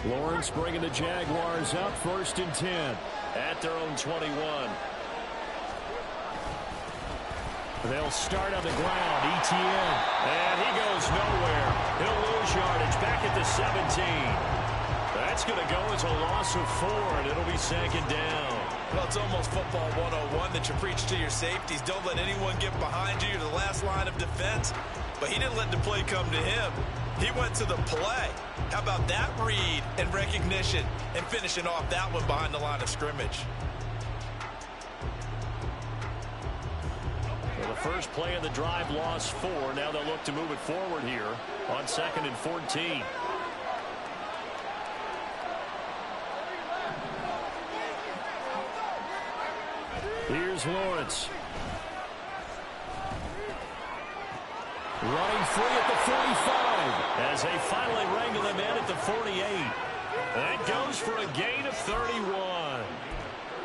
Lawrence bringing the Jaguars up 1st and 10 at their own 21. They'll start on the ground. Etienne. And he goes nowhere. He'll lose yardage back at the 17. That's going to go as a loss of 4, and it'll be 2nd down. Well, it's almost football 101 that you preach to your safeties. Don't let anyone get behind you to the last line of defense. But he didn't let the play come to him. He went to the play. How about that read and recognition and finishing off that one behind the line of scrimmage? Well, the first play of the drive lost 4. Now they'll look to move it forward here on 2nd and 14. Here's Lawrence. Running free at the 45 as they finally wrangle him in at the 48. That goes for a gain of 31.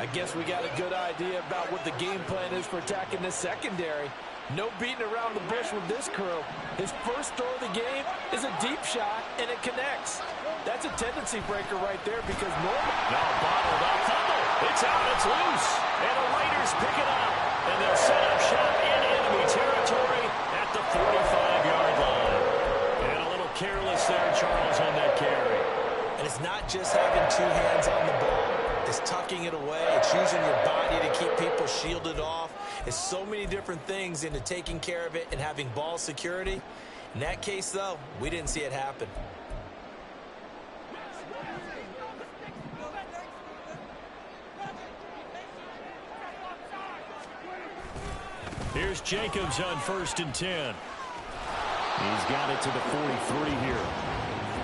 I guess we got a good idea about what the game plan is for attacking this secondary. No beating around the bush with this crew. His first throw of the game is a deep shot, and it connects. That's a tendency breaker right there because normally... Now bottled up. Fumble. It's out. It's loose. And the Raiders pick it up. And they'll set up shop in enemy territory at the 45-yard line. And a little careless there, Charles, on that carry. And it's not just having 2 hands on the ball. It's tucking it away. It's using your body to keep people shielded off. It's so many different things into taking care of it and having ball security. In that case, though, we didn't see it happen. Here's Jacobs on 1st and 10. He's got it to the 43 here.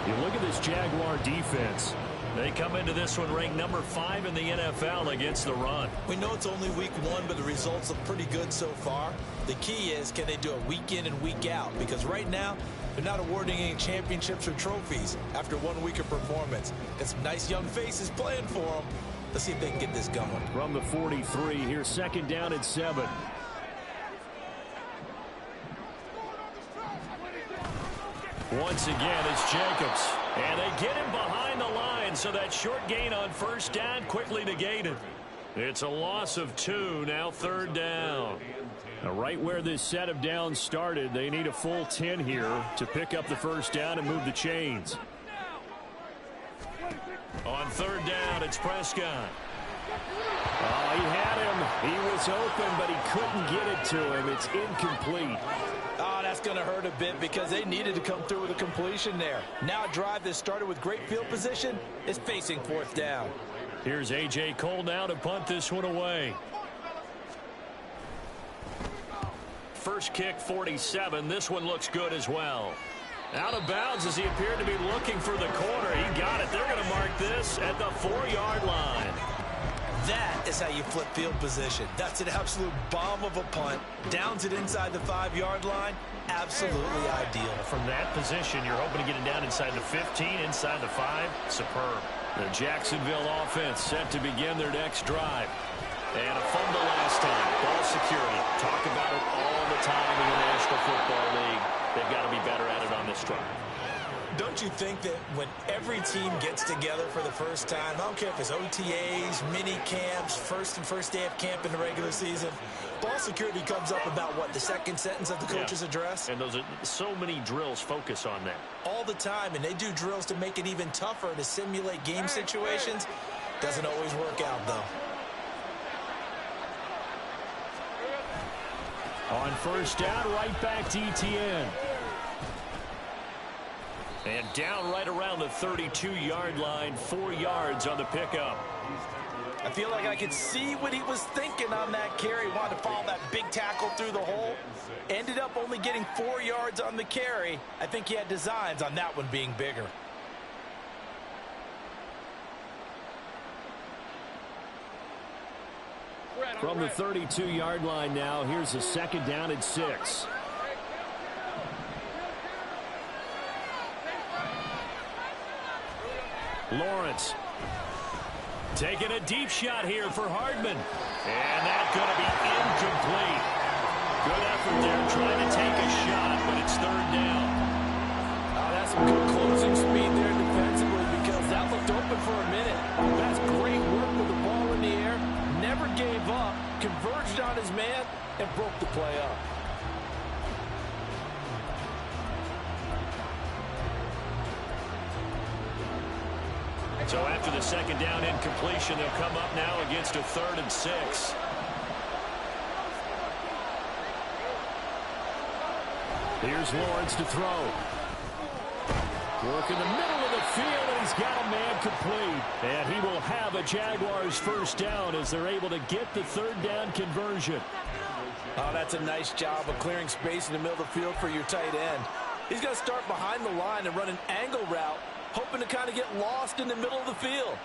You look at this Jaguar defense. They come into this one ranked number 5 in the NFL against the run. We know it's only week 1, but the results look pretty good so far. The key is, can they do it week in and week out? Because right now, they're not awarding any championships or trophies after 1 week of performance. Got some nice young faces playing for them. Let's see if they can get this going. From the 43, here's 2nd down and 7. Once again, it's Jacobs. And they get him behind the line, so that short gain on 1st down quickly negated. It's a loss of 2, now 3rd down. Now, right where this set of downs started, they need a full 10 here to pick up the 1st down and move the chains. On 3rd down, it's Prescott. Oh, he had him. He was open, but he couldn't get it to him. It's incomplete. Oh, that's going to hurt a bit because they needed to come through with a completion there. Now a drive that started with great field position is facing 4th down. Here's A.J. Cole now to punt this one away. First kick, 47. This one looks good as well. Out of bounds as he appeared to be looking for the corner. He got it. They're going to mark this at the 4-yard line. That is how you flip field position. That's an absolute bomb of a punt. Downs it inside the 5-yard line. Absolutely ideal. From that position, you're hoping to get it down inside the 15, inside the 5. Superb. The Jacksonville offense set to begin their next drive. And a fumble last time. Ball security. Talk about it all the time in the National Football League. They've got to be better at it on this drive. Don't you think that when every team gets together for the first time, I don't care if it's OTAs, mini camps, first day of camp in the regular season, ball security comes up about what, the second sentence of the coach's address? And those are so many drills focus on that. All the time, and they do drills to make it even tougher to simulate game situations. Doesn't always work out, though. On 1st down, right back to Etienne. And down right around the 32-yard line, 4 yards on the pickup. I feel like I could see what he was thinking on that carry. Wanted to follow that big tackle through the hole. Ended up only getting 4 yards on the carry. I think he had designs on that one being bigger. From the 32-yard line now, here's a 2nd down and 6. Lawrence taking a deep shot here for Hardman. And that's going to be incomplete. Good effort there trying to take a shot, but it's 3rd down. Oh, that's some good closing speed there defensively because that looked open for a minute. That's great work with the ball in the air. Never gave up, converged on his man, and broke the play up. So after the second down incompletion, they'll come up now against a 3rd and 6. Here's Lawrence to throw. Work in the middle of the field, and he's got a man complete. And he will have a Jaguars first down as they're able to get the 3rd down conversion. Oh, that's a nice job of clearing space in the middle of the field for your tight end. He's going to start behind the line and run an angle route, hoping to kind of get lost in the middle of the field.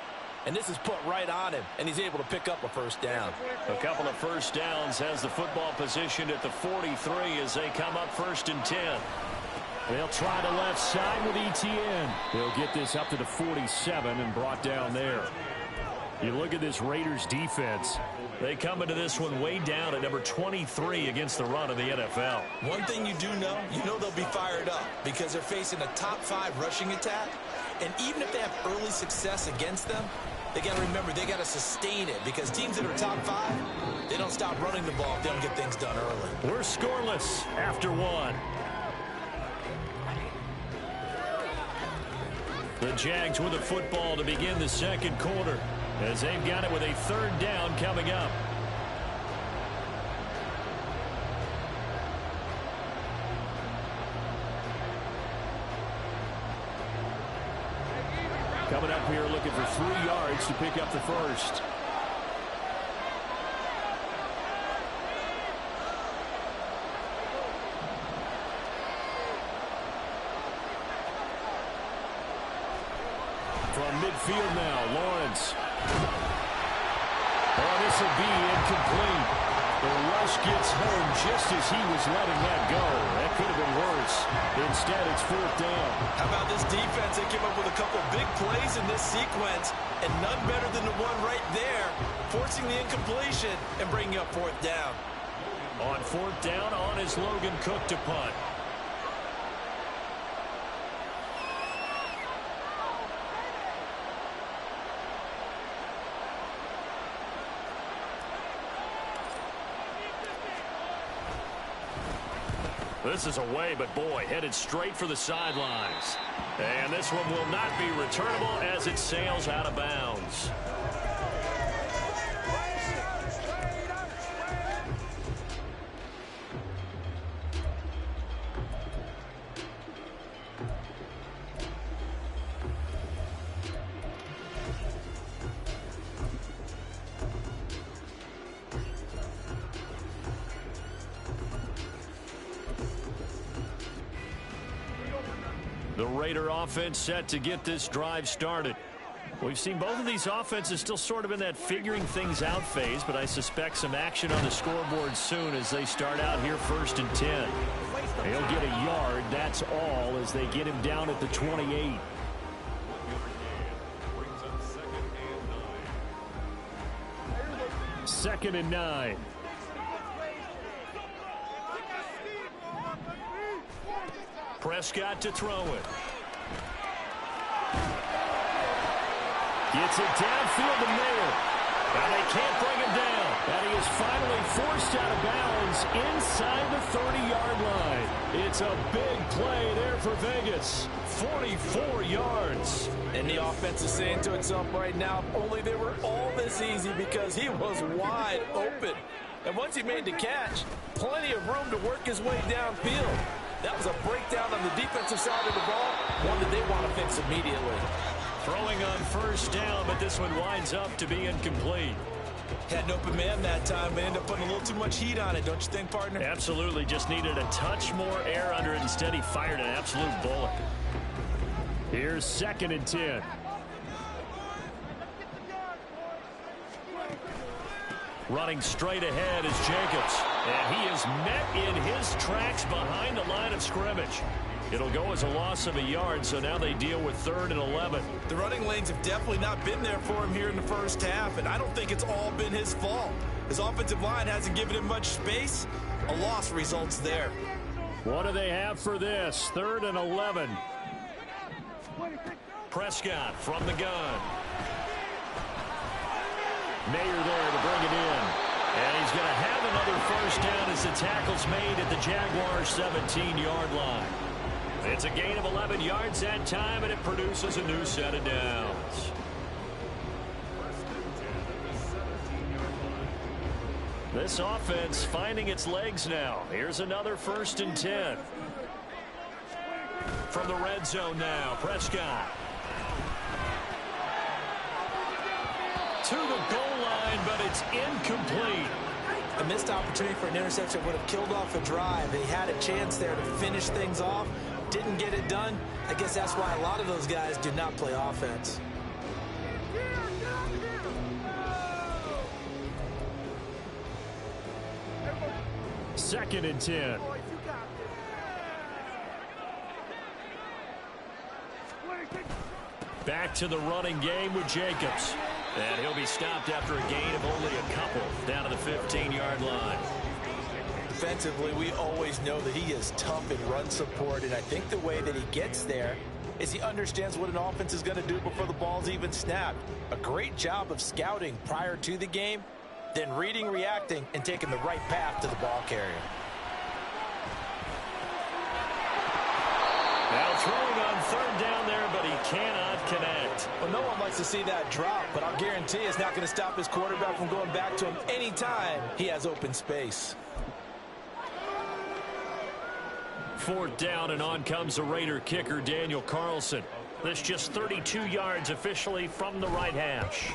And this is put right on him, and he's able to pick up a first down. A couple of first downs has the football positioned at the 43 as they come up 1st and 10. They'll try the left side with Etienne. They'll get this up to the 47 and brought down there. You look at this Raiders defense. They come into this one way down at number 23 against the run of the NFL. One thing you do know, they'll be fired up because they're facing a top 5 rushing attack. And even if they have early success against them, they got to remember they got to sustain it because teams that are top 5, they don't stop running the ball if they don't get things done early. We're scoreless after 1. The Jags with the football to begin the second quarter as they've got it with a 3rd down coming up. Coming up here looking for 3 yards to pick up the first. From midfield now, Lawrence. Oh, this will be incomplete. The rush gets home just as he was letting that go. That could have been worse. Instead, it's 4th down. How about this defense? They came up with a couple big plays in this sequence, and none better than the one right there, forcing the incompletion and bringing up 4th down. On 4th down, on is Logan Cook to punt. This is away, but boy, headed straight for the sidelines. And this one will not be returnable as it sails out of bounds. The Raider offense set to get this drive started. We've seen both of these offenses still sort of in that figuring things out phase, but I suspect some action on the scoreboard soon as they start out here 1st and 10. He'll get a yard, that's all, as they get him down at the 28. Second and 9. Prescott to throw it. Gets it downfield to Mayer. And they can't bring him down. And he is finally forced out of bounds inside the 30-yard line. It's a big play there for Vegas. 44 yards. And the offense is saying to itself right now, if only they were all this easy because he was wide open. And once he made the catch, plenty of room to work his way downfield. That was a breakdown on the defensive side of the ball, one that they want to fix immediately. Throwing on 1st down, but this one winds up to be incomplete. Had an open man that time, but ended up putting a little too much heat on it, don't you think, partner? Absolutely, just needed a touch more air under it. Instead, he fired an absolute bullet. Here's 2nd and 10. Running straight ahead is Jacobs. And he is met in his tracks behind the line of scrimmage. It'll go as a loss of a yard, so now they deal with 3rd and 11. The running lanes have definitely not been there for him here in the first half, and I don't think it's all been his fault. His offensive line hasn't given him much space. A loss results there. What do they have for this? 3rd and 11. Prescott from the gun. Mayer there to bring it in. And he's going to have another first down as the tackle's made at the Jaguars' 17-yard line. It's a gain of 11 yards that time, and it produces a new set of downs. This offense finding its legs now. Here's another 1st and 10. From the red zone now, Prescott. To the goal line, but it's incomplete. A missed opportunity for an interception would have killed off a drive. They had a chance there to finish things off. Didn't get it done. I guess that's why a lot of those guys do not play offense. Second and 10. Back to the running game with Jacobs. And he'll be stopped after a gain of only a couple down to the 15-yard line. Defensively, we always know that he is tough in run support, and I think the way that he gets there is he understands what an offense is going to do before the ball's even snapped. A great job of scouting prior to the game, then reading, reacting, and taking the right path to the ball carrier. Now throwing on 3rd down there, but he cannot connect. Well, no one likes to see that drop, but I'll guarantee it's not going to stop his quarterback from going back to him anytime he has open space. 4th down, and on comes the Raider kicker, Daniel Carlson. This just 32 yards officially from the right hash.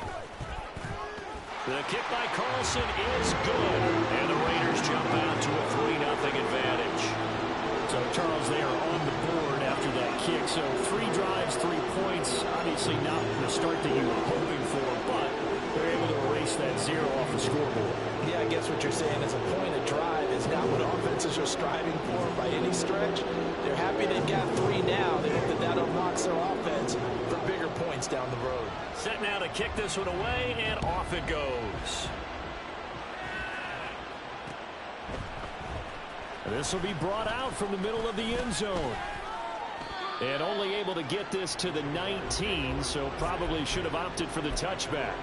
The kick by Carlson is good, and the Raiders jump out to a 3-0 advantage. So, Charles, they are on the board after that kick. So 3 drives, 3 points. Obviously not the start that you were hoping for, but they're able to erase that 0 off the scoreboard. Yeah, I guess what you're saying is a point of drive is not what offenses are striving for by any stretch. They're happy they've got 3 now. They hope that that unlocks their offense for bigger points down the road. Set now to kick this one away, and off it goes. This will be brought out from the middle of the end zone. And only able to get this to the 19, so probably should have opted for the touchback.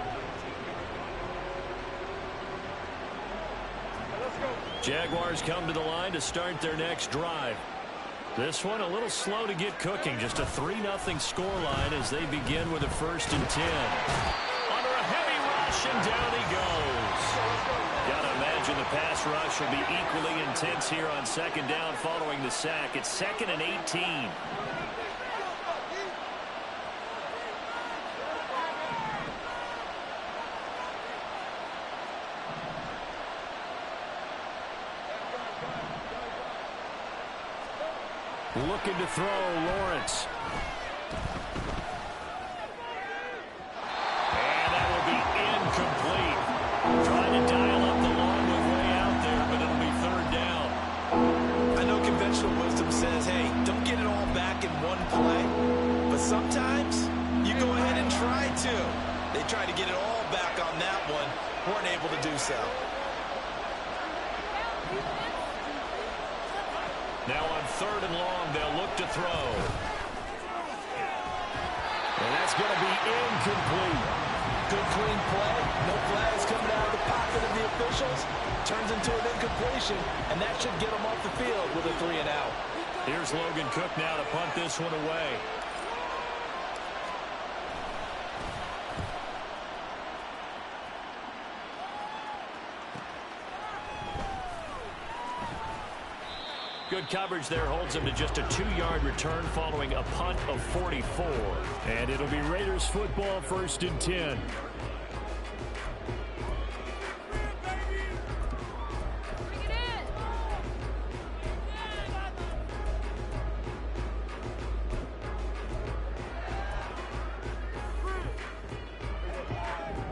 Jaguars come to the line to start their next drive. This one a little slow to get cooking. Just a 3-0 scoreline as they begin with a 1st and 10. Under a heavy rush, and down he goes. Gotta imagine the pass rush will be equally intense here on 2nd down following the sack. It's 2nd and 18. Looking to throw, Lawrence. And that will be incomplete. Trying to dial up the long way out there, but it'll be 3rd down. I know conventional wisdom says, hey, don't get it all back in one play. But sometimes you go ahead and try to. They tried to get it all back on that one. Weren't able to do so. Now on 3rd and long, they'll look to throw. And that's going to be incomplete. Good clean play. No flags coming out of the pocket of the officials. Turns into an incompletion, and that should get them off the field with a 3-and-out. Here's Logan Cook now to punt this one away. Good coverage there holds him to just a 2-yard return following a punt of 44. And it'll be Raiders football, 1st and 10.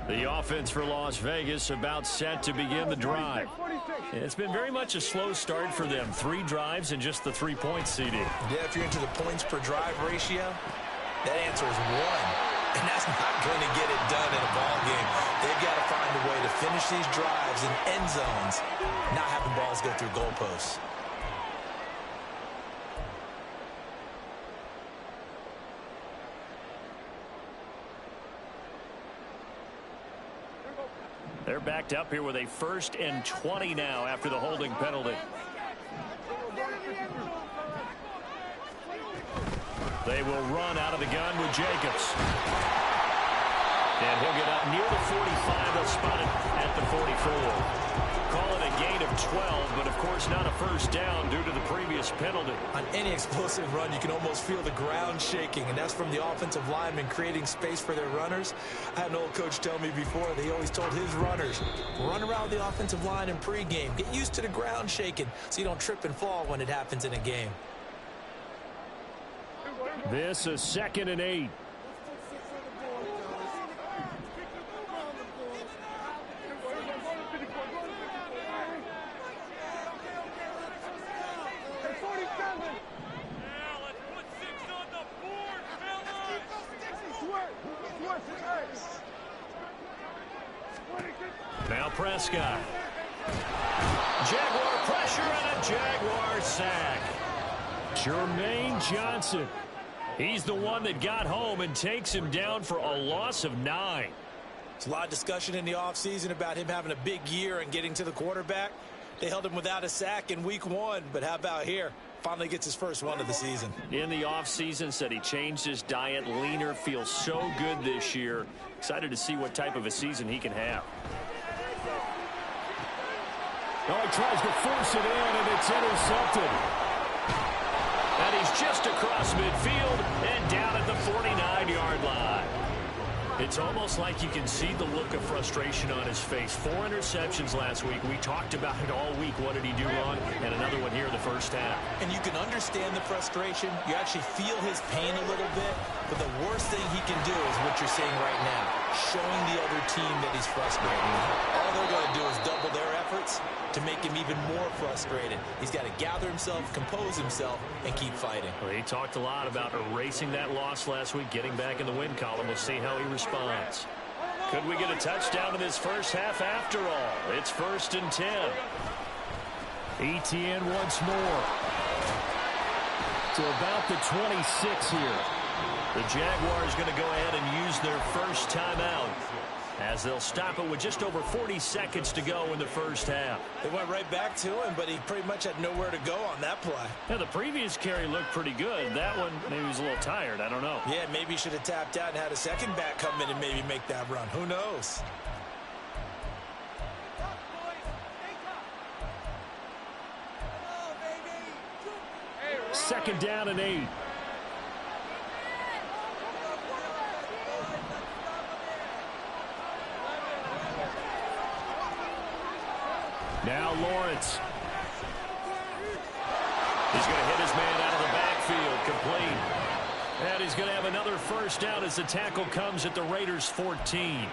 The offense for Las Vegas about set to begin the drive. It's been very much a slow start for them. 3 drives and just the 3 points, CD. Yeah, if you're into the points per drive ratio, that answer is 1. And that's not going to get it done in a ball game. They've got to find a way to finish these drives in end zones, not having balls go through goalposts. They're backed up here with a 1st and 20 now after the holding penalty. They will run out of the gun with Jacobs. And he'll get up near the 45. They'll spot it at the 44. Call it a gain of 12, but of course not a first down due to the previous penalty. On any explosive run, you can almost feel the ground shaking, and that's from the offensive linemen creating space for their runners. I had an old coach tell me before, they always told his runners, run around the offensive line in pregame. Get used to the ground shaking so you don't trip and fall when it happens in a game. This is 2nd and 8. Now Prescott. Jaguar pressure and a Jaguar sack. Jermaine Johnson. He's the one that got home and takes him down for a loss of 9. There's a lot of discussion in the offseason about him having a big year and getting to the quarterback. They held him without a sack in week 1, but how about here? Finally gets his first one of the season. In the offseason, said he changed his diet, leaner, feels so good this year. Excited to see what type of a season he can have. Oh, he tries to force it in, and it's intercepted. And he's just across midfield and down at the 49-yard line. It's almost like you can see the look of frustration on his face. 4 interceptions last week. We talked about it all week. What did he do wrong? And another one here in the first half. And you can understand the frustration. You actually feel his pain a little bit. But the worst thing he can do is what you're seeing right now, showing the other team that he's frustrated. All they're going to do is double their efforts to make him even more frustrated. He's got to gather himself, compose himself, and keep fighting. Well, he talked a lot about erasing that loss last week, getting back in the win column. We'll see how he responds. Could we get a touchdown in this first half after all? It's 1st and 10. Etienne once more. To about the 26 here. The Jaguars going to go ahead and use their first timeout, as they'll stop it with just over 40 seconds to go in the first half. They went right back to him, but he pretty much had nowhere to go on that play. Yeah, the previous carry looked pretty good. That one, maybe he was a little tired. I don't know. Yeah, maybe he should have tapped out and had a second back come in and maybe make that run. Who knows? Second down and 8. Now Lawrence. He's going to hit his man out of the backfield, complete. And he's going to have another first down as the tackle comes at the Raiders' 14.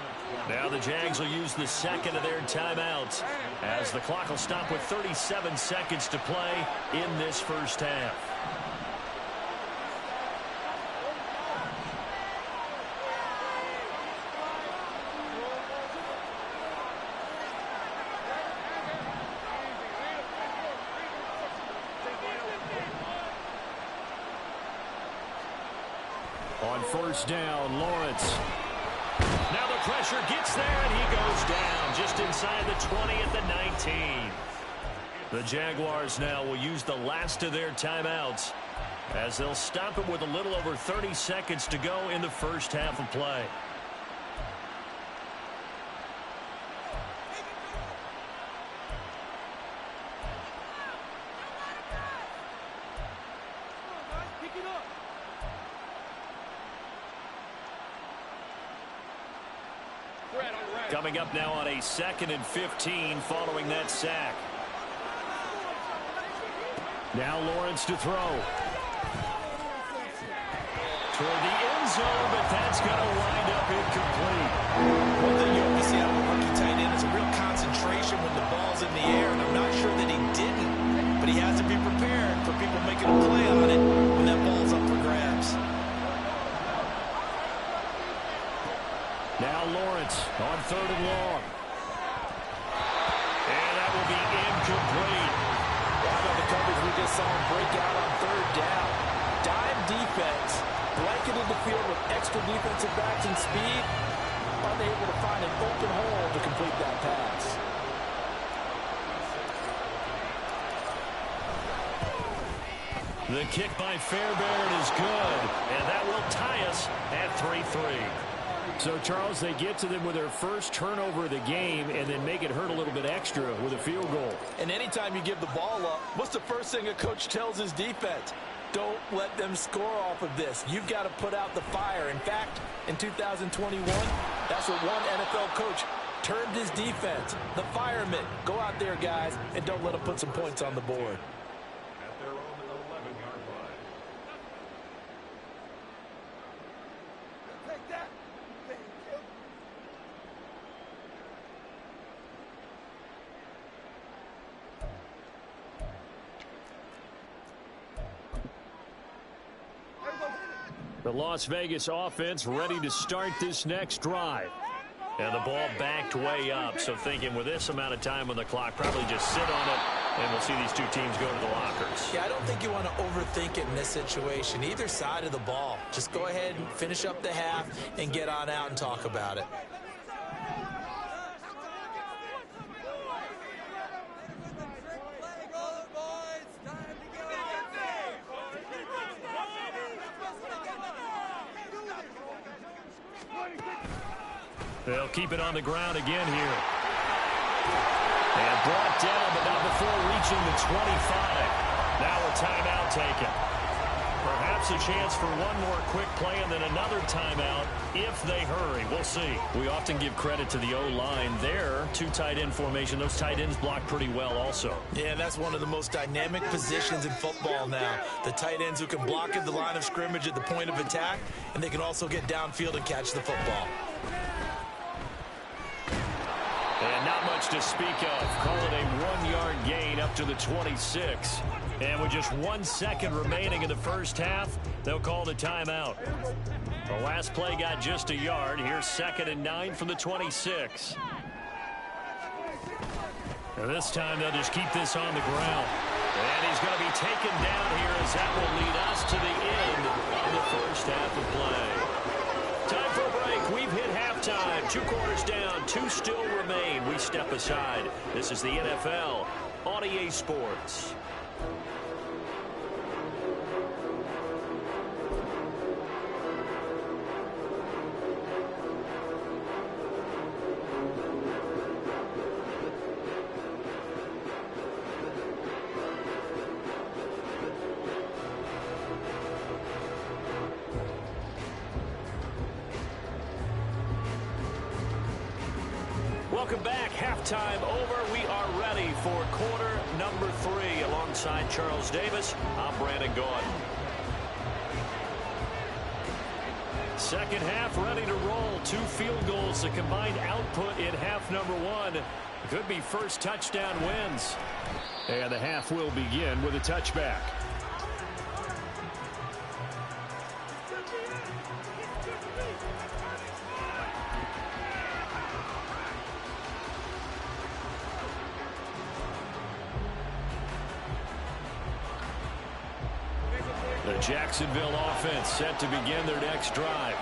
Now the Jags will use the second of their timeouts, as the clock will stop with 37 seconds to play in this first half. On first down, Lawrence. Now the pressure gets there, and he goes down just inside the 20 at the 19. The Jaguars now will use the last of their timeouts, as they'll stop it with a little over 30 seconds to go in the first half of play. Coming up now on a 2nd and 15 following that sack. Now Lawrence to throw. Toward the end zone, but that's going to wind up incomplete. One thing you always see out of a rookie tight end is a real concentration when the ball's in the air, and I'm not sure that he didn't, but he has to be prepared for people making a play on it when that ball's up for grabs. Now Lawrence on 3rd and long. And that will be incomplete. How about the coverage we just saw him break out on 3rd down? Dime defense, blanketed the field with extra defensive backs and speed, unable to find an open hole to complete that pass. The kick by Fairbairn is good, and that will tie us at 3-3. So, Charles, they get to them with their first turnover of the game and then make it hurt a little bit extra with a field goal. And anytime you give the ball up, what's the first thing a coach tells his defense? Don't let them score off of this. You've got to put out the fire. In fact, in 2021, that's what one NFL coach termed his defense. The firemen. Go out there, guys, and don't let them put some points on the board. At their own 11-yard line. Take that. Thank you. The Las Vegas offense ready to start this next drive. And the ball backed way up, so thinking with this amount of time on the clock, probably just sit on it, and we'll see these two teams go to the lockers. Yeah, I don't think you want to overthink it in this situation. Either side of the ball. Just go ahead and finish up the half and get on out and talk about it. They'll keep it on the ground again here. And brought down, but not before reaching the 25. Now a timeout taken. Perhaps a chance for one more quick play and then another timeout if they hurry. We'll see. We often give credit to the O-line there. Two tight end formation. Those tight ends block pretty well also. Yeah, that's one of the most dynamic positions in football now. The tight ends who can block at the line of scrimmage at the point of attack, and they can also get downfield and catch the football. And not much to speak of. Call it a 1-yard gain up to the 26. And with just 1 second remaining in the first half, they'll call the timeout. The last play got just a yard. Here's 2nd and 9 from the 26. And this time they'll just keep this on the ground. And he's going to be taken down here as that will lead us to the end of the first half of play. Time for a break. We've hit halftime. 2 quarters down. 2 still remain. We step aside. This is the NFL on EA Sports. Welcome back. Halftime over. We are ready for quarter number 3. Alongside Charles Davis, I'm Brandon Gordon. Second half ready to roll. 2 field goals. The combined output in half number 1. Could be first touchdown wins. And the half will begin with a touchback. The Jacksonville offense set to begin their next drive.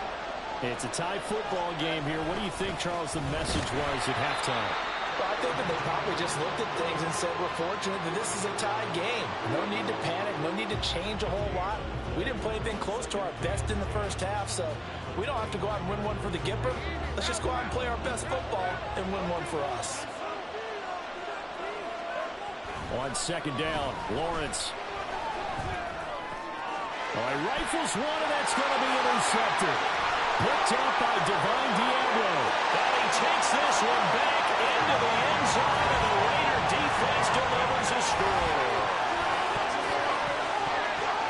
It's a tie football game here. What do you think, Charles, the message was at halftime? Well, I think that they probably just looked at things and said, we're fortunate that this is a tie game. No need to panic. No need to change a whole lot. We didn't play anything close to our best in the first half, so we don't have to go out and win one for the Gipper. Let's just go out and play our best football and win one for us. On second down, Lawrence. Rifles one, and that's going to be intercepted. Picked up by Divine Diablo. And he takes this one back into the end zone, and the Raider defense delivers a score.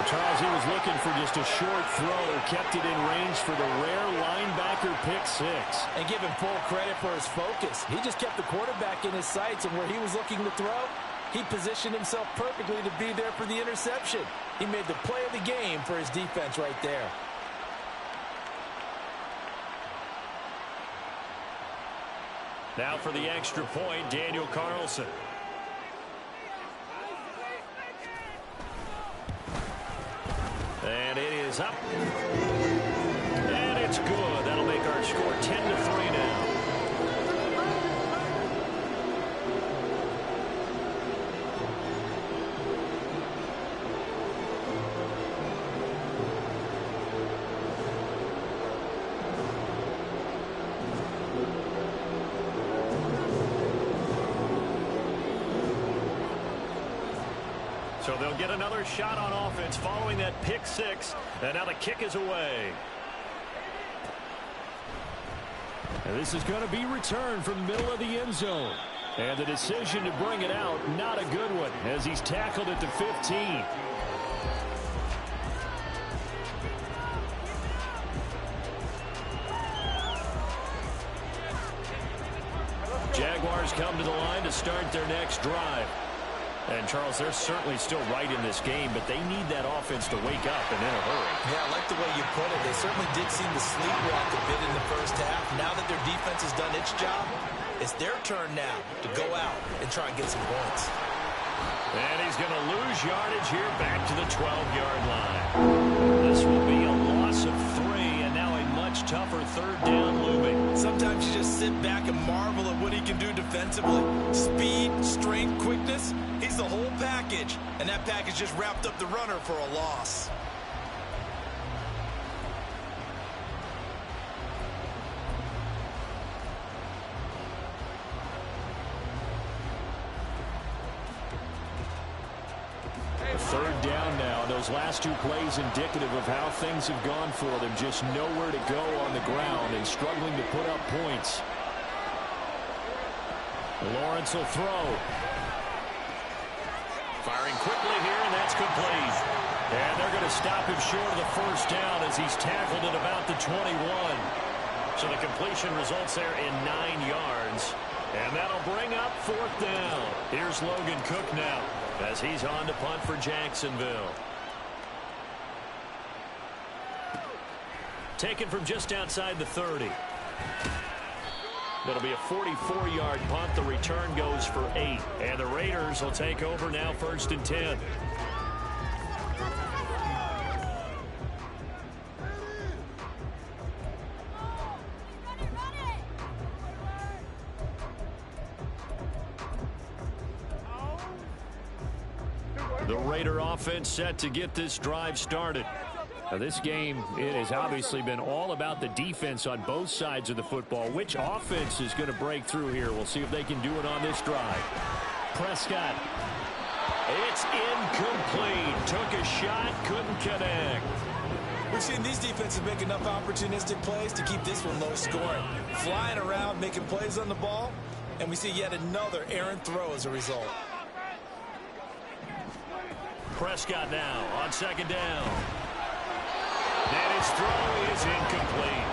Charles, he was looking for just a short throw, kept it in range for the rare linebacker pick 6. And give him full credit for his focus. He just kept the quarterback in his sights, and where he was looking to throw, he positioned himself perfectly to be there for the interception. He made the play of the game for his defense right there. Now for the extra point, Daniel Carlson. And it is up. And it's good. That'll make our score 10-3 now. So they'll get another shot on offense following that pick six. And now the kick is away. And this is going to be returned from the middle of the end zone. And the decision to bring it out, not a good one, as he's tackled at the 15. Jaguars come to the line to start their next drive. And, Charles, they're certainly still right in this game, but they need that offense to wake up and in a hurry. Yeah, I like the way you put it. They certainly did seem to sleepwalk a bit in the first half. Now that their defense has done its job, it's their turn now to go out and try and get some points. And he's going to lose yardage here back to the 12-yard line. This will be a loss of 3, and now a much tougher third down looming. Sometimes you just sit back and marvel at what he can do defensively. Speed, strength, quickness. He's the whole package. And that package just wrapped up the runner for a loss. Third down now. Those last two plays indicative of how things have gone for them. Just nowhere to go on the ground and struggling to put up points. Lawrence will throw. Firing quickly here, and that's complete. And they're going to stop him short of the first down as he's tackled at about the 21. So the completion results there in 9 yards. And that'll bring up fourth down. Here's Logan Cook now as he's on to punt for Jacksonville. Taken from just outside the 30. That'll be a 44-yard punt. The return goes for 8. And the Raiders will take over now, 1st and 10. The Raider offense set to get this drive started. Now this game, it has obviously been all about the defense on both sides of the football. Which offense is going to break through here? We'll see if they can do it on this drive. Prescott. It's incomplete. Took a shot, couldn't connect. We've seen these defenses make enough opportunistic plays to keep this one low scoring. Flying around, making plays on the ball, and we see yet another errant throw as a result. Prescott now on 2nd down. And his throw is incomplete.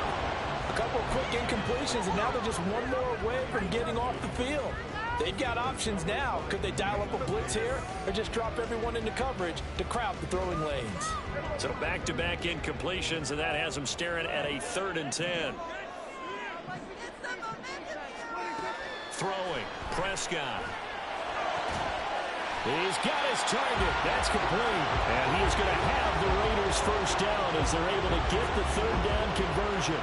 A couple of quick incompletions, and now they're just one more away from getting off the field. They've got options now. Could they dial up a blitz here or just drop everyone into coverage to crowd the throwing lanes? So back-to-back incompletions, and that has them staring at a 3rd and 10. Throwing. Prescott. He's got his target. That's complete. And he is going to have the Raiders first down as they're able to get the 3rd down conversion.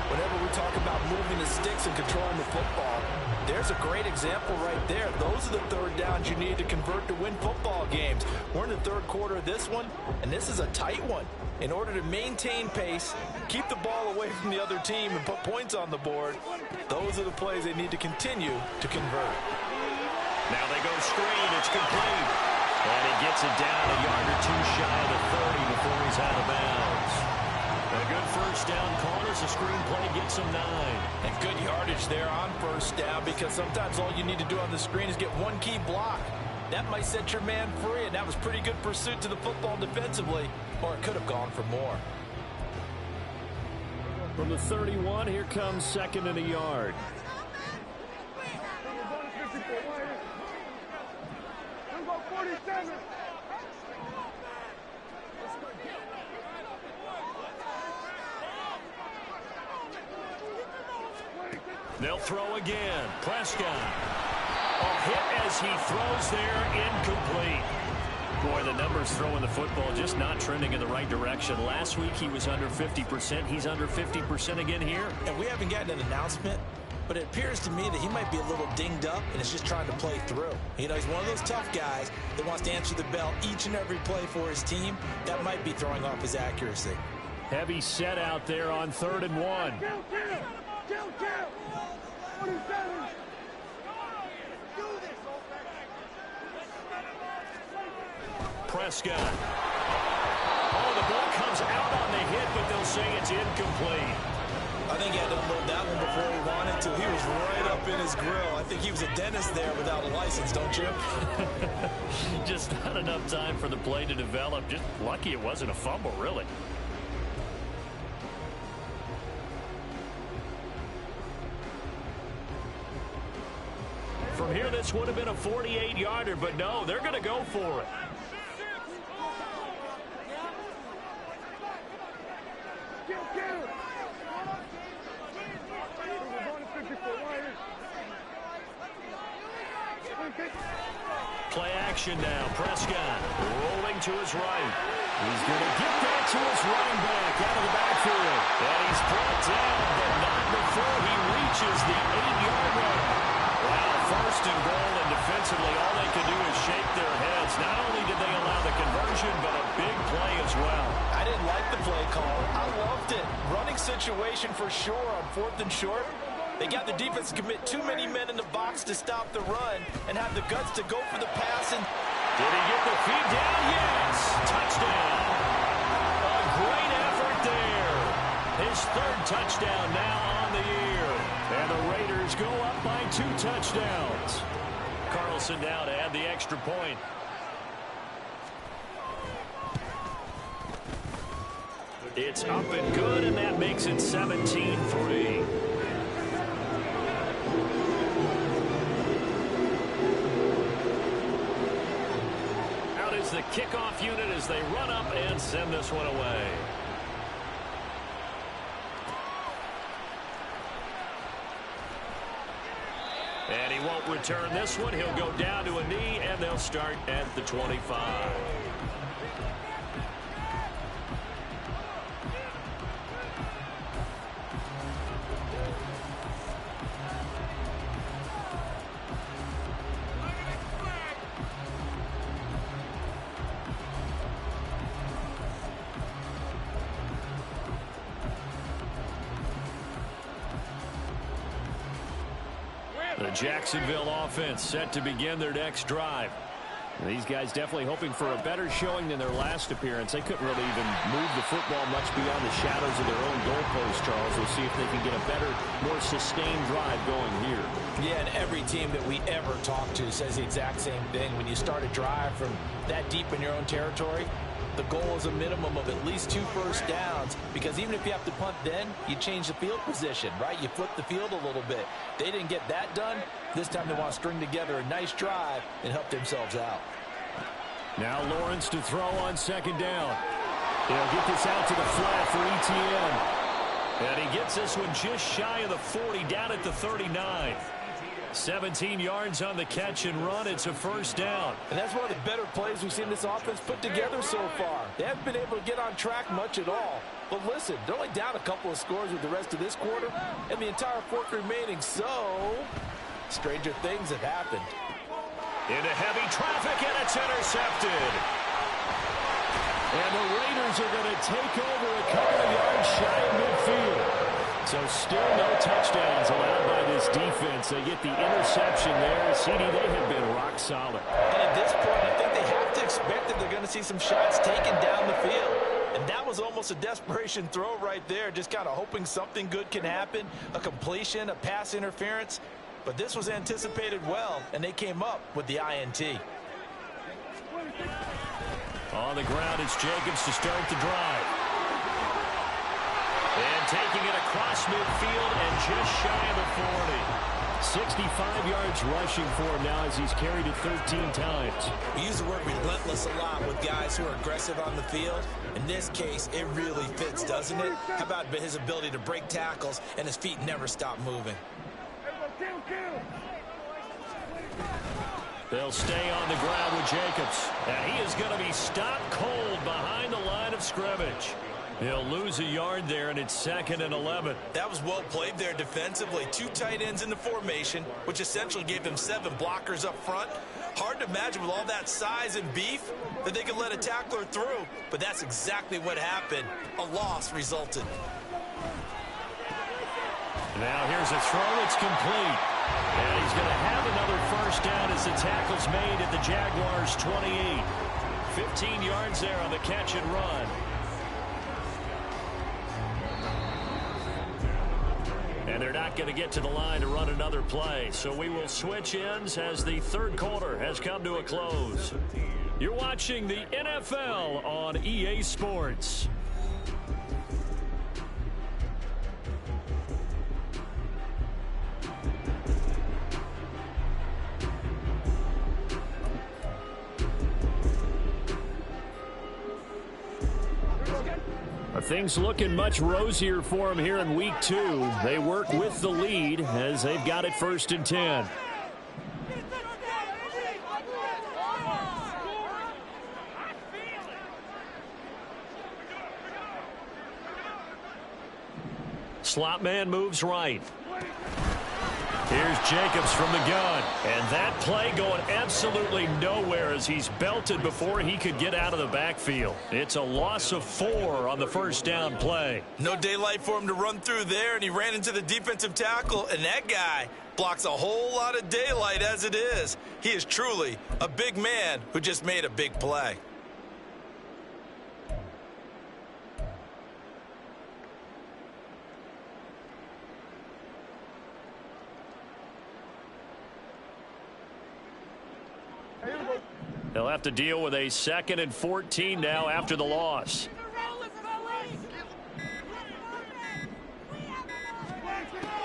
Whenever we talk about moving the sticks and controlling the football, there's a great example right there. Those are the 3rd downs you need to convert to win football games. We're in the 3rd quarter of this one, and this is a tight one. In order to maintain pace, keep the ball away from the other team, and put points on the board, those are the plays they need to continue to convert. Now they go screen. It's complete. And he gets it down a yard or 2 shy of the 30 before he's out of bounds. A good first down call as the screen play gets him 9. And good yardage there on first down, because sometimes all you need to do on the screen is get one key block. That might set your man free, and that was pretty good pursuit to the football defensively, or it could have gone for more. From the 31, here comes 2nd and a yard. They'll throw again. Prescott. A hit as he throws there, incomplete. Boy, the numbers throwing the football just not trending in the right direction. Last week he was under 50%. He's under 50% again here. And we haven't gotten an announcement, but it appears to me that he might be a little dinged up and is just trying to play through. You know, he's one of those tough guys that wants to answer the bell each and every play for his team. That might be throwing off his accuracy. Heavy set out there on 3rd and 1. Prescott. Oh, the ball comes out on the hit, but they'll say it's incomplete. I think he had to unload that one before he wanted to. He was right up in his grill. I think he was a dentist there without a license, don't you? Just not enough time for the play to develop. Just lucky it wasn't a fumble, really. From here, this would have been a 48-yarder, but no, they're going to go for it. Play action now. Prescott rolling to his right. He's going to get that to his running back out of the backfield. And he's brought down, but not before he reaches the 8-yard line. Wow, first and goal, and defensively all they could do is shake their heads. Not only did they allow the conversion, but a big play as well. I didn't like the play call. I loved it. Running situation for sure on 4th and short. They got the defense to commit too many men in the box to stop the run and have the guts to go for the pass. And did he get the feed down? Yes! Touchdown! A great effort there. His 3rd touchdown now on the year. And the Raiders go up by 2 touchdowns. Carlson now to add the extra point. It's up and good, and that makes it 17-3. The kickoff unit as they run up and send this one away. And he won't return this one. He'll go down to a knee, and they'll start at the 25. The Jacksonville offense set to begin their next drive. These guys definitely hoping for a better showing than their last appearance. They couldn't really even move the football much beyond the shadows of their own goalpost, Charles. We'll see if they can get a better, more sustained drive going here. Yeah, and every team that we ever talk to says the exact same thing. When you start a drive from that deep in your own territory, the goal is a minimum of at least 2 first downs, because even if you have to punt then, you change the field position, right? You flip the field a little bit. They didn't get that done. This time they want to string together a nice drive and help themselves out. Now Lawrence to throw on 2nd down. They'll get this out to the flat for Etienne. And he gets this one just shy of the 40, down at the 39. 17 yards on the catch and run. It's a first down. And that's one of the better plays we've seen this offense put together so far. They haven't been able to get on track much at all. But listen, they're only down a couple of scores with the rest of this quarter and the entire 4th remaining. So, stranger things have happened. Into heavy traffic, and it's intercepted. And the Raiders are going to take over a couple of yards shy of midfield. So still no touchdowns allowed by this defense. They get the interception there. CD, they have been rock solid. And at this point, I think they have to expect that they're going to see some shots taken down the field. And that was almost a desperation throw right there, just kind of hoping something good can happen, a completion, a pass interference. But this was anticipated well, and they came up with the INT. On the ground, it's Jacobs to start the drive. And taking it across midfield and just shy of the 40. 65 yards rushing for him now as he's carried it 13 times. We use the word relentless a lot with guys who are aggressive on the field. In this case, it really fits, doesn't it? How about his ability to break tackles and his feet never stop moving? They'll stay on the ground with Jacobs. And he is going to be stopped cold behind the line of scrimmage. He'll lose a yard there, and it's 2nd and 11. That was well played there defensively. 2 tight ends in the formation, which essentially gave them 7 blockers up front. Hard to imagine with all that size and beef that they could let a tackler through, but that's exactly what happened. A loss resulted. Now here's a throw that's complete. And he's going to have another first down as the tackle's made at the Jaguars' 28. 15 yards there on the catch and run. And they're not going to get to the line to run another play. So we will switch ends as the third quarter has come to a close. You're watching the NFL on EA Sports. Things looking much rosier for them here in week 2. They work with the lead as they've got it 1st and 10. Slot man moves right. Here's Jacobs from the gun. And that play going absolutely nowhere as he's belted before he could get out of the backfield. It's a loss of 4 on the first down play. No daylight for him to run through there, and he ran into the defensive tackle, and that guy blocks a whole lot of daylight as it is. He is truly a big man who just made a big play. They'll have to deal with a 2nd and 14 now after the loss.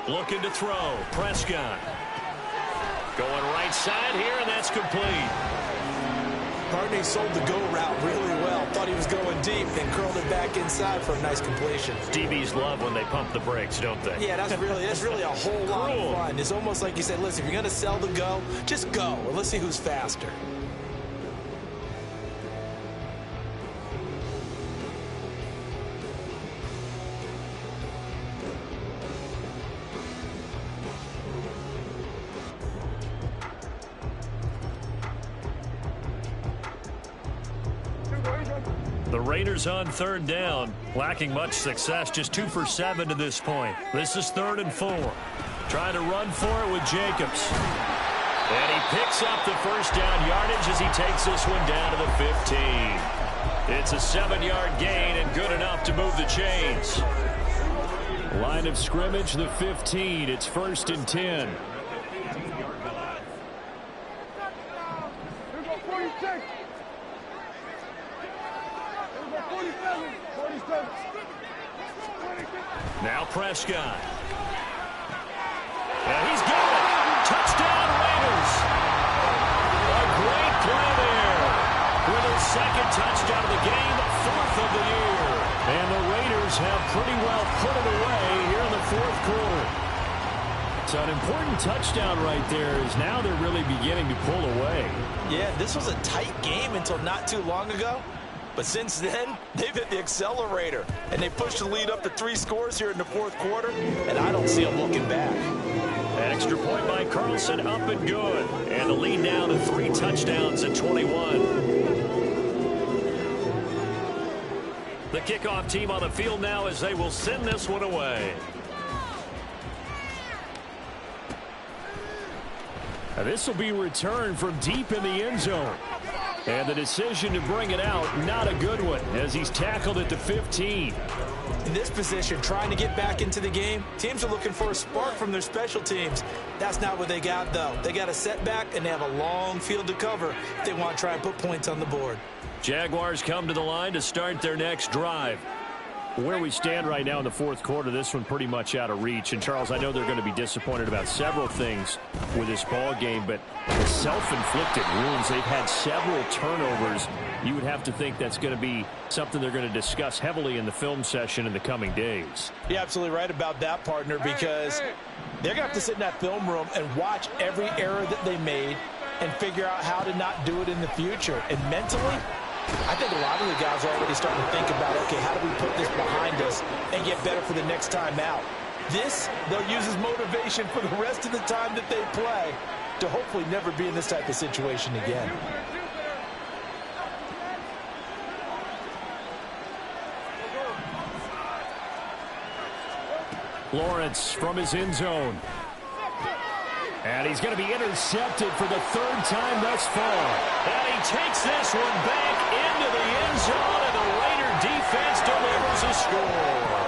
Looking to throw. Prescott. Going right side here, and that's complete. Partney sold the go route really well. Thought he was going deep, then curled it back inside for a nice completion. DBs love when they pump the brakes, don't they? Yeah, that's really a whole lot of fun. It's almost like you said, listen, if you're going to sell the go, just go. Well, let's see who's faster. The Raiders on 3rd down, lacking much success, just 2 for 7 to this point. This is 3rd and 4. Trying to run for it with Jacobs. And he picks up the first down yardage as he takes this one down to the 15. It's a 7-yard gain and good enough to move the chains. Line of scrimmage, the 15. It's 1st and 10. Now Prescott. And he's got it. Touchdown Raiders. A great play there. With his 2nd touchdown of the game, 4th of the year. And the Raiders have pretty well put it away here in the 4th quarter. So an important touchdown right there is now they're really beginning to pull away. Yeah, this was a tight game until not too long ago. But since then, they've hit the accelerator, and they pushed the lead up to 3 scores here in the 4th quarter, and I don't see them looking back. Extra point by Carlson, up and good. And the lead now to 3 touchdowns at 21. The kickoff team on the field now as they will send this one away. Now this will be returned from deep in the end zone. And the decision to bring it out, not a good one, as he's tackled at the 15. In this position, trying to get back into the game, teams are looking for a spark from their special teams. That's not what they got, though. They got a setback, and they have a long field to cover if they want to try and put points on the board. Jaguars come to the line to start their next drive. Where we stand right now in the 4th quarter, this one pretty much out of reach. And, Charles, I know they're going to be disappointed about several things with this ball game, but the self-inflicted wounds, they've had several turnovers. You would have to think that's going to be something they're going to discuss heavily in the film session in the coming days. You're absolutely right about that, partner, because they're going to have to sit in that film room and watch every error that they made and figure out how to not do it in the future. And mentally, I think a lot of the guys are already starting to think about, okay, how do we put this behind us and get better for the next time out? This, they'll use as motivation for the rest of the time that they play to hopefully never be in this type of situation again. Lawrence from his end zone. And he's going to be intercepted for the third time thus far. And he takes this one back into the end zone, and the Raider defense delivers a score.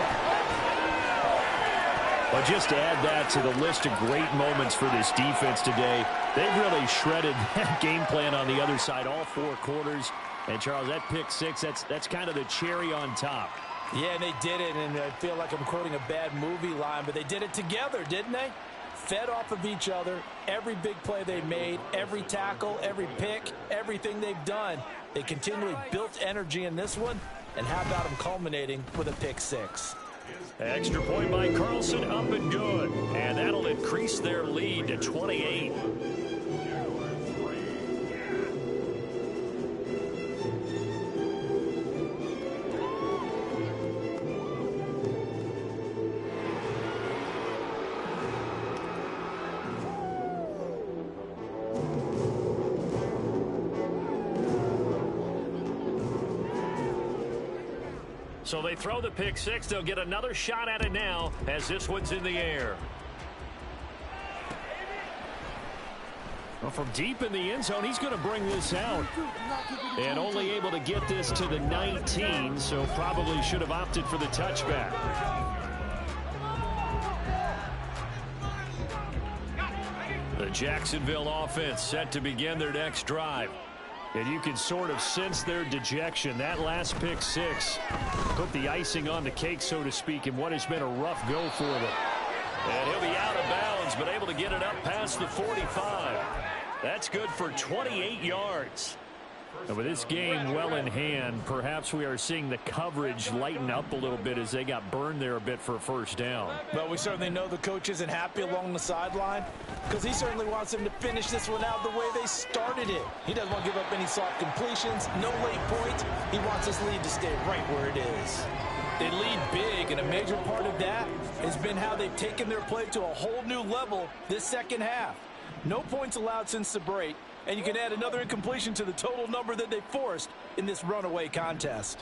But just to add that to the list of great moments for this defense today, they've really shredded that game plan on the other side all 4 quarters. And, Charles, that pick 6, that's kind of the cherry on top. Yeah, and they did it, and I feel like I'm quoting a bad movie line, but they did it together, didn't they? Fed off of each other, every big play they made, every tackle, every pick, everything they've done. They continually built energy in this one, and how about them culminating with a pick 6? Extra point by Carlson, up and good. And that'll increase their lead to 28. So they throw the pick 6. They'll get another shot at it now as this one's in the air. Well, from deep in the end zone, he's going to bring this out. And only able to get this to the 19, so probably should have opted for the touchback. The Jacksonville offense set to begin their next drive. And you can sort of sense their dejection. That last pick 6 put the icing on the cake, so to speak, in what has been a rough go for them. And he'll be out of bounds, but able to get it up past the 45. That's good for 28 yards. And with this game well in hand, perhaps we are seeing the coverage lighten up a little bit as they got burned there a bit for a first down. Well, we certainly know the coach isn't happy along the sideline because he certainly wants them to finish this one out the way they started it. He doesn't want to give up any soft completions, no late points. He wants his lead to stay right where it is. They lead big, and a major part of that has been how they've taken their play to a whole new level this second half. No points allowed since the break, and you can add another incompletion to the total number that they forced in this runaway contest.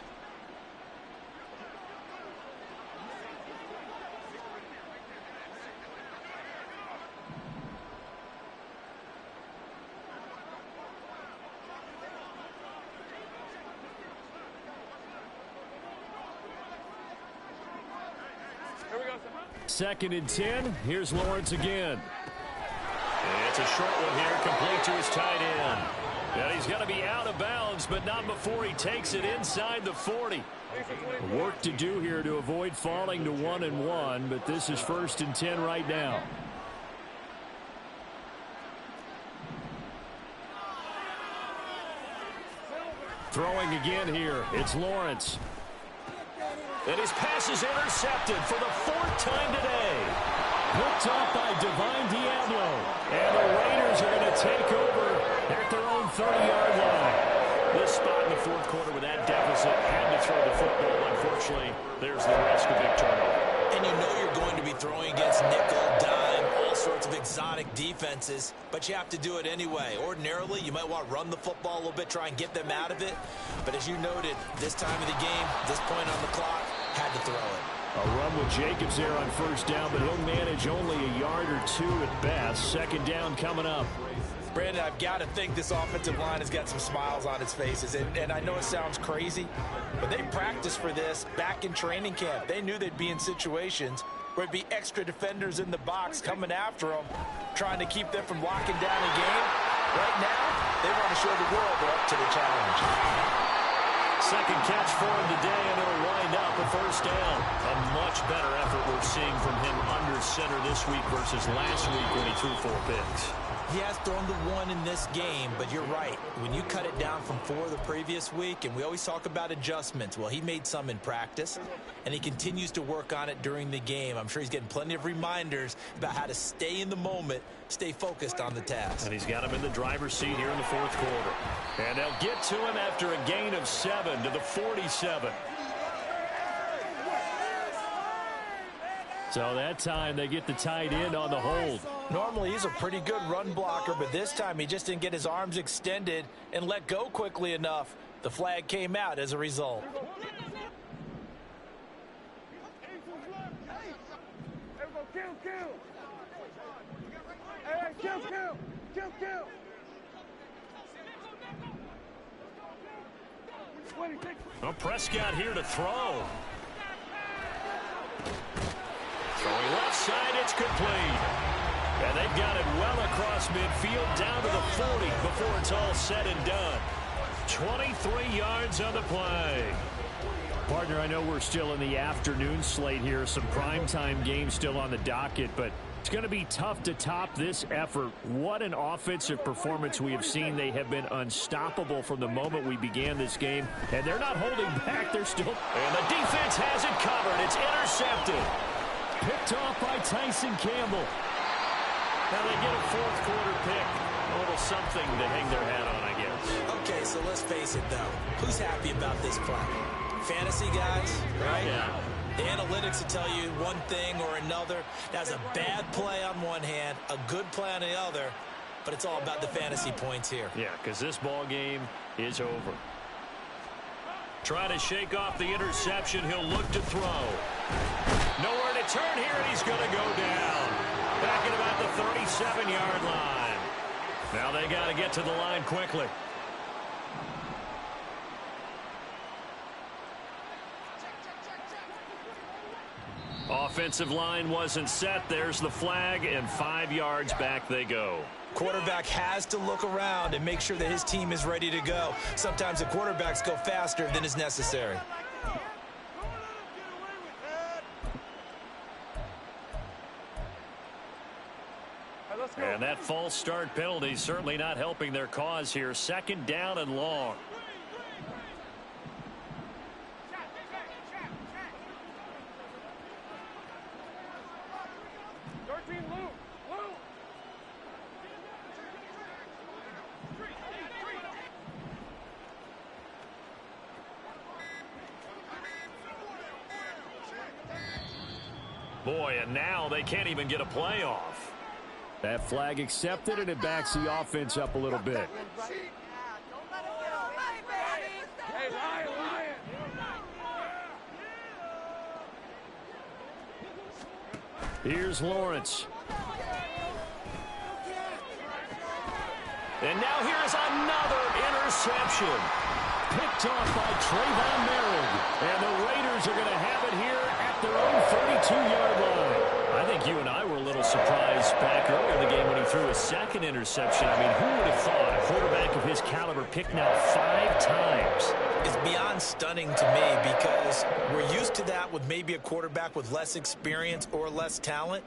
Second and 10. Here's Lawrence again. It's a short one here, complete to his tight end. And he's going to be out of bounds, but not before he takes it inside the 40. Work to do here to avoid falling to 1-1, but this is 1st and 10 right now. Throwing again here. It's Lawrence. And his pass is intercepted for the 4th time today. Picked off by Divine Diablo. And the Raiders are going to take over at their own 30-yard line. This spot in the 4th quarter with that deficit, had to throw the football. Unfortunately, there's the risk of big turnover. And you know you're going to be throwing against nickel, dime, all sorts of exotic defenses, but you have to do it anyway. Ordinarily, you might want to run the football a little bit, try and get them out of it. But as you noted, this time of the game, this point on the clock, had to throw it. A run with Jacobs there on 1st down, but he'll manage only a yard or 2 at best. 2nd down coming up. Brandon, I've got to think this offensive line has got some smiles on its faces. And I know it sounds crazy, but they practiced for this back in training camp. They knew they'd be in situations where it'd be extra defenders in the box coming after them, trying to keep them from locking down a game. Right now, they want to show the world they're up to the challenge. Second catch for him today, and it'll wind up a 1st down. A much better effort we're seeing from him under center this week versus last week when he threw 4 picks. He has thrown the 1 in this game, but you're right. When you cut it down from 4 the previous week, and we always talk about adjustments, well, he made some in practice, and he continues to work on it during the game. I'm sure he's getting plenty of reminders about how to stay in the moment, stay focused on the task. And he's got him in the driver's seat here in the 4th quarter. And they'll get to him after a gain of 7 to the 47. So that time they get the tight end on the hold. Normally he's a pretty good run blocker, but this time he just didn't get his arms extended and let go quickly enough. The flag came out as a result. Well, Prescott here to throw. Throwing left side, it's complete. And they've got it well across midfield down to the 40 before it's all said and done. 23 yards on the play. Partner, I know we're still in the afternoon slate here. Some primetime games still on the docket, but it's going to be tough to top this effort. What an offensive performance we have seen. They have been unstoppable from the moment we began this game, and they're not holding back. They're still... And the defense has it covered. It's intercepted. Picked off by Tyson Campbell. Now they get a fourth quarter pick. A little something to hang their hat on, I guess. Okay, so let's face it, though. Who's happy about this play? Fantasy guys, right? Yeah. The analytics will tell you one thing or another. That's a bad play on one hand, a good play on the other, but it's all about the fantasy points here. Yeah, because this ball game is over. Trying to shake off the interception. He'll look to throw. Nowhere to turn here, and he's going to go down. Back at about the 37-yard line. Now they got to get to the line quickly. Offensive line wasn't set. There's the flag, and 5 yards back they go. Quarterback has to look around and make sure that his team is ready to go. Sometimes the quarterbacks go faster than is necessary. And that false start penalty certainly not helping their cause here. Second down and long. Boy, and now they can't even get a play off. That flag accepted, and it backs the offense up a little bit. Here's Lawrence. And now here's another interception. Picked off by Trayvon Merritt. And the Raiders are going to have it here at their own 32-yard line. I think you and I were a little surprised back earlier in the game when he threw his second interception. I mean, who would have thought a quarterback of his caliber picked now 5 times? It's beyond stunning to me because we're used to that with maybe a quarterback with less experience or less talent.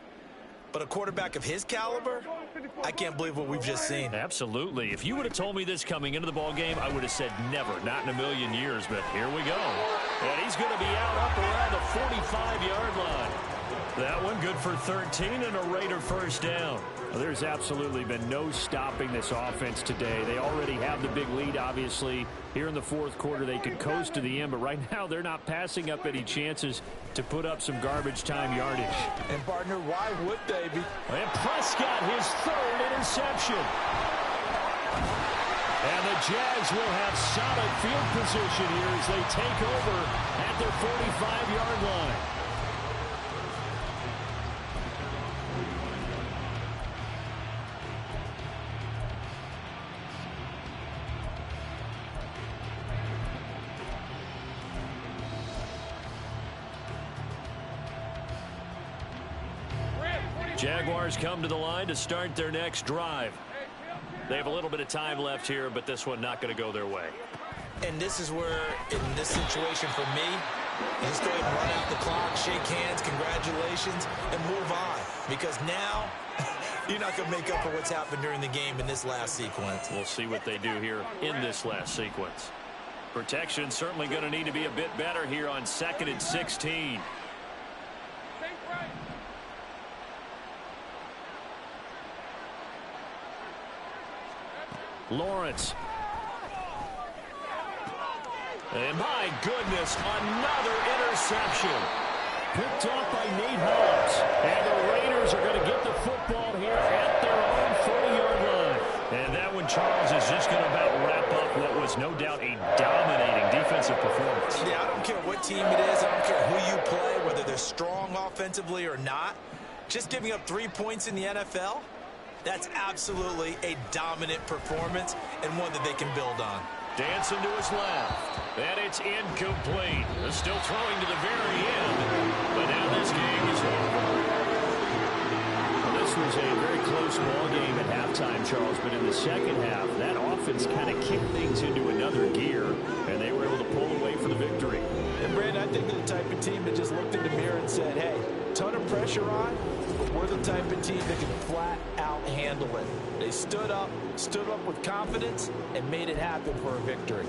But a quarterback of his caliber, I can't believe what we've just seen. Absolutely. If you would have told me this coming into the ball game, I would have said never, not in a million years. But here we go. And he's going to be out up around the 45-yard line. That one good for 13 and a Raider first down. Well, there's absolutely been no stopping this offense today. They already have the big lead, obviously. Here in the fourth quarter, they could coast to the end, but right now they're not passing up any chances to put up some garbage time yardage. And, partner, why would they be? And Prescott, his third interception. And the Jags will have solid field position here as they take over at their 45-yard line. Jaguars come to the line to start their next drive. They have a little bit of time left here, but this one not going to go their way. And this is where, in this situation for me, you just go ahead and run out the clock, shake hands, congratulations, and move on. Because now, you're not going to make up for what's happened during the game in this last sequence. We'll see what they do here in this last sequence. Protection certainly going to need to be a bit better here on 2nd and 16. Lawrence. And my goodness, another interception. Picked off by Nate Hobbs. And the Raiders are going to get the football here at their own 40-yard line. And that one, Charles, is just going to about wrap up what was no doubt a dominating defensive performance. Yeah, I don't care what team it is. I don't care who you play, whether they're strong offensively or not. Just giving up 3 points in the NFL, That's absolutely a dominant performance and one that they can build on. Dancing to his left. And it's incomplete. Still throwing to the very end. But now this game is over. Well, this was a very close ball game at halftime, Charles. But in the second half, that offense kind of kicked things into another gear. And they were able to pull away for the victory. And, Brandon, I think they're the type of team that just looked in the mirror and said, hey, ton of pressure on, but we're the type of team that can flat out handle it. They stood up with confidence, and made it happen for a victory.